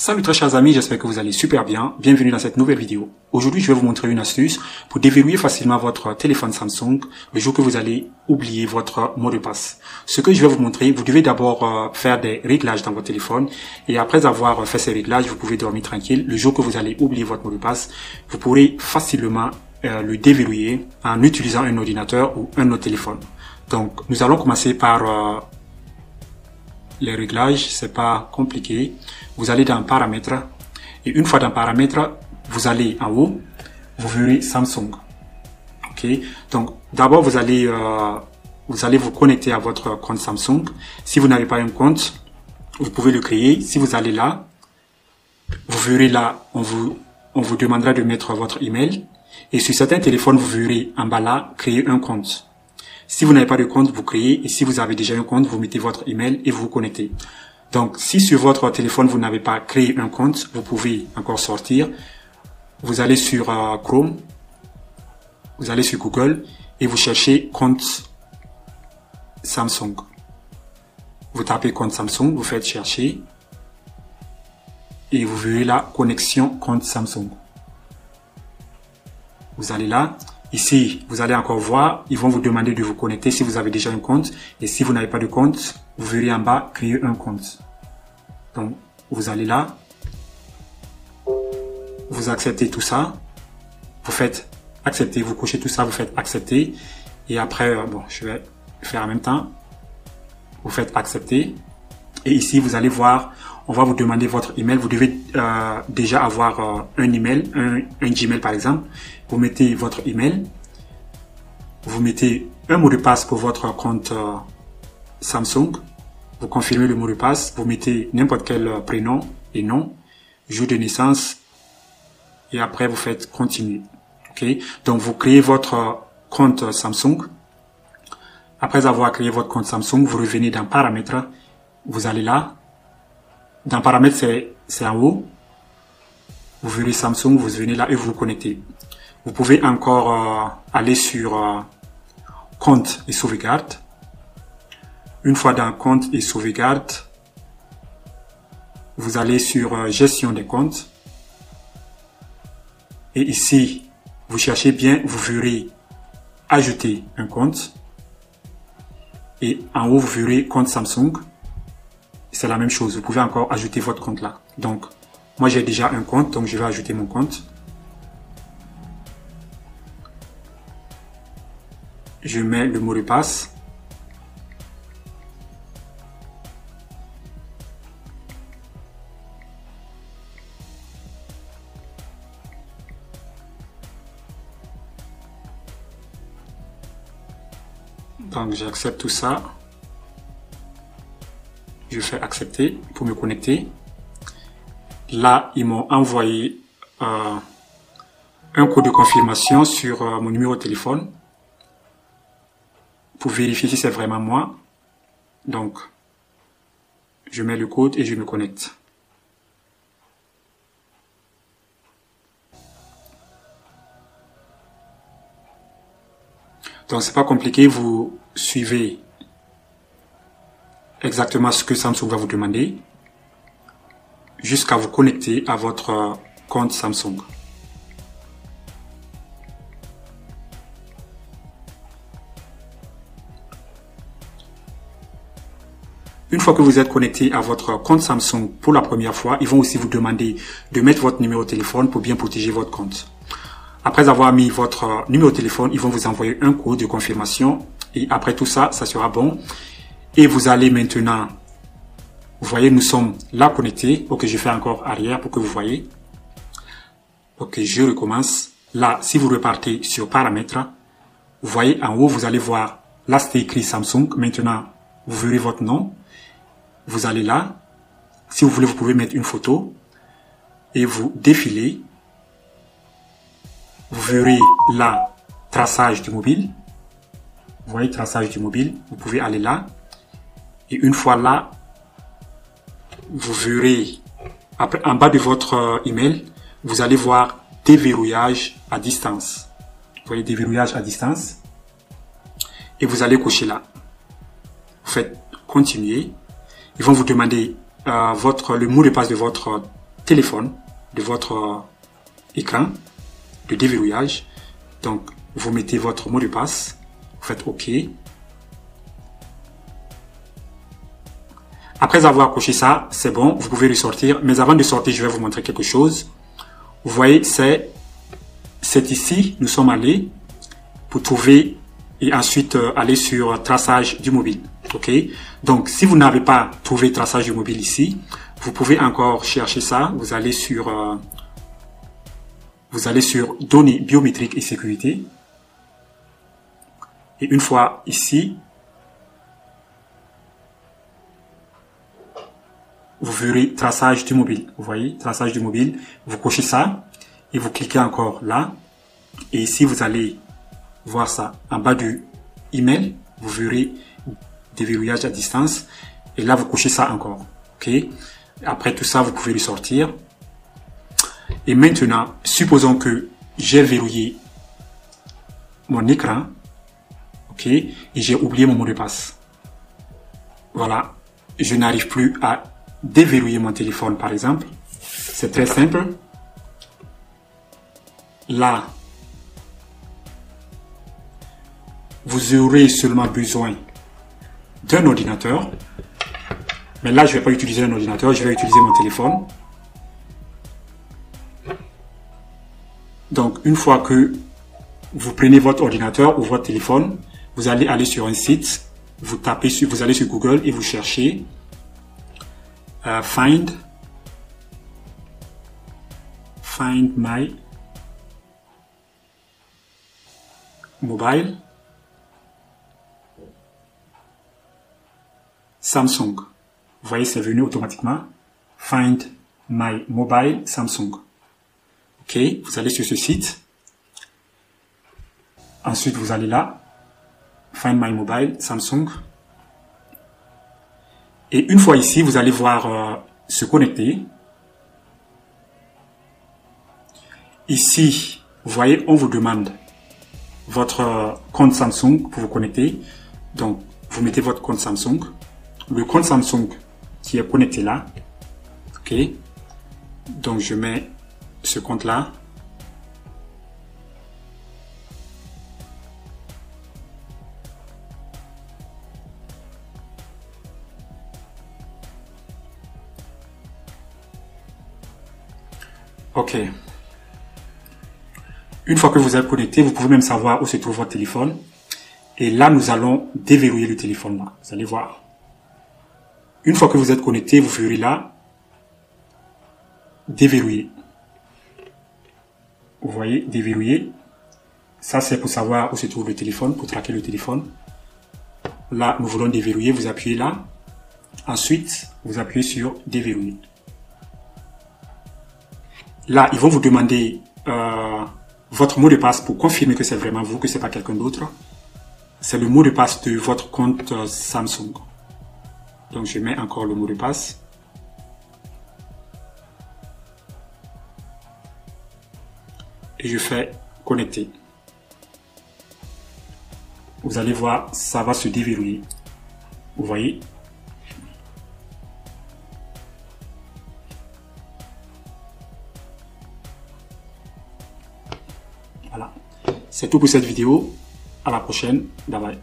Salut très chers amis, j'espère que vous allez super bien. Bienvenue dans cette nouvelle vidéo. Aujourd'hui, je vais vous montrer une astuce pour déverrouiller facilement votre téléphone Samsung le jour que vous allez oublier votre mot de passe. Ce que je vais vous montrer, vous devez d'abord faire des réglages dans votre téléphone et après avoir fait ces réglages, vous pouvez dormir tranquille. Le jour que vous allez oublier votre mot de passe, vous pourrez facilement le déverrouiller en utilisant un ordinateur ou un autre téléphone. Donc, nous allons commencer par les réglages, c'est pas compliqué. Vous allez dans paramètres et une fois dans paramètres, vous allez en haut, vous verrez Samsung. Ok, donc d'abord vous allez vous connecter à votre compte Samsung. Si vous n'avez pas un compte, vous pouvez le créer. Si vous allez là, vous verrez là, on vous demandera de mettre votre email et sur certains téléphones, vous verrez en bas là, créer un compte. Si vous n'avez pas de compte, vous créez et si vous avez déjà un compte, vous mettez votre email et vous vous connectez. Donc, si sur votre téléphone, vous n'avez pas créé un compte, vous pouvez encore sortir. Vous allez sur Chrome, vous allez sur Google et vous cherchez compte Samsung. Vous tapez compte Samsung, vous faites chercher et vous verrez la connexion compte Samsung. Vous allez là. Ici, vous allez encore voir, ils vont vous demander de vous connecter si vous avez déjà un compte. Et si vous n'avez pas de compte, vous verrez en bas, créer un compte. Donc, vous allez là, vous acceptez tout ça, vous faites accepter, vous cochez tout ça, vous faites accepter. Et après, bon, je vais faire en même temps. Vous faites accepter. Et ici, vous allez voir, on va vous demander votre email. Vous devez déjà avoir un email, un Gmail par exemple. Vous mettez votre email. Vous mettez un mot de passe pour votre compte Samsung. Vous confirmez le mot de passe. Vous mettez n'importe quel prénom et nom, jour de naissance. Et après, vous faites continuer. Ok. Donc, vous créez votre compte Samsung. Après avoir créé votre compte Samsung, vous revenez dans paramètres. Vous allez là. Dans paramètres, c'est en haut. Vous verrez Samsung, vous venez là et vous vous connectez. Vous pouvez encore aller sur compte et sauvegarde. Une fois dans compte et sauvegarde, vous allez sur gestion des comptes. Et ici, vous cherchez bien, vous verrez ajouter un compte. Et en haut, vous verrez compte Samsung. C'est la même chose, vous pouvez encore ajouter votre compte là. Donc, moi j'ai déjà un compte, donc je vais ajouter mon compte. Je mets le mot de passe. Donc, j'accepte tout ça. Je fais accepter pour me connecter. Là, ils m'ont envoyé un code de confirmation sur mon numéro de téléphone pour vérifier si c'est vraiment moi. Donc, je mets le code et je me connecte. Donc, c'est pas compliqué, vous suivez exactement ce que Samsung va vous demander jusqu'à vous connecter à votre compte Samsung. Une fois que vous êtes connecté à votre compte Samsung pour la première fois, ils vont aussi vous demander de mettre votre numéro de téléphone pour bien protéger votre compte. Après avoir mis votre numéro de téléphone, ils vont vous envoyer un code de confirmation et après tout ça, ça sera bon. Et vous allez maintenant, vous voyez, nous sommes là connectés. Ok, je fais encore arrière pour que vous voyez. Ok, je recommence. Là, si vous repartez sur paramètres, vous voyez en haut, vous allez voir, là c'est écrit Samsung. Maintenant, vous verrez votre nom. Vous allez là. Si vous voulez, vous pouvez mettre une photo et vous défilez. Vous verrez là, traçage du mobile. Vous voyez, traçage du mobile. Vous pouvez aller là. Et une fois là, vous verrez, après, en bas de votre email, vous allez voir déverrouillage à distance. Vous voyez, déverrouillage à distance. Et vous allez cocher là. Vous faites continuer. Ils vont vous demander le mot de passe de votre téléphone, de votre écran de déverrouillage. Donc, vous mettez votre mot de passe, vous faites OK. Après avoir coché ça, c'est bon, vous pouvez ressortir. Mais avant de sortir, je vais vous montrer quelque chose. Vous voyez, c'est ici, nous sommes allés pour trouver et ensuite aller sur traçage du mobile. OK? Donc, si vous n'avez pas trouvé traçage du mobile ici, vous pouvez encore chercher ça. Vous allez sur données biométriques et sécurité. Et une fois ici, vous verrez traçage du mobile. Vous voyez, traçage du mobile. Vous cochez ça et vous cliquez encore là. Et ici, vous allez voir ça en bas du email. Vous verrez déverrouillage à distance. Et là, vous cochez ça encore. OK? Après tout ça, vous pouvez le sortir. Et maintenant, supposons que j'ai verrouillé mon écran. OK? Et j'ai oublié mon mot de passe. Voilà. Je n'arrive plus à déverrouiller mon téléphone, par exemple. C'est très simple. Là, vous aurez seulement besoin d'un ordinateur. Mais là, je ne vais pas utiliser un ordinateur, je vais utiliser mon téléphone. Donc, une fois que vous prenez votre ordinateur ou votre téléphone, vous allez aller sur un site, vous allez sur Google et vous cherchez Find My Mobile Samsung. Vous voyez, c'est venu automatiquement. Find My Mobile Samsung. OK, vous allez sur ce site. Ensuite, vous allez là. Find My Mobile Samsung. Et une fois ici, vous allez voir se connecter. Ici, vous voyez, on vous demande votre compte Samsung pour vous connecter. Donc, vous mettez votre compte Samsung. Le compte Samsung qui est connecté là. OK. Donc, je mets ce compte-là. OK. Une fois que vous êtes connecté, vous pouvez même savoir où se trouve votre téléphone. Et là, nous allons déverrouiller le téléphone là. Vous allez voir. Une fois que vous êtes connecté, vous verrez là, déverrouiller. Vous voyez, déverrouiller. Ça, c'est pour savoir où se trouve le téléphone, pour traquer le téléphone. Là, nous voulons déverrouiller. Vous appuyez là. Ensuite, vous appuyez sur déverrouiller. Là, ils vont vous demander votre mot de passe pour confirmer que c'est vraiment vous, que c'est pas quelqu'un d'autre. C'est le mot de passe de votre compte Samsung. Donc, je mets encore le mot de passe. Et je fais connecter. Vous allez voir, ça va se déverrouiller. Vous voyez? Voilà. C'est tout pour cette vidéo. À la prochaine. Bye bye.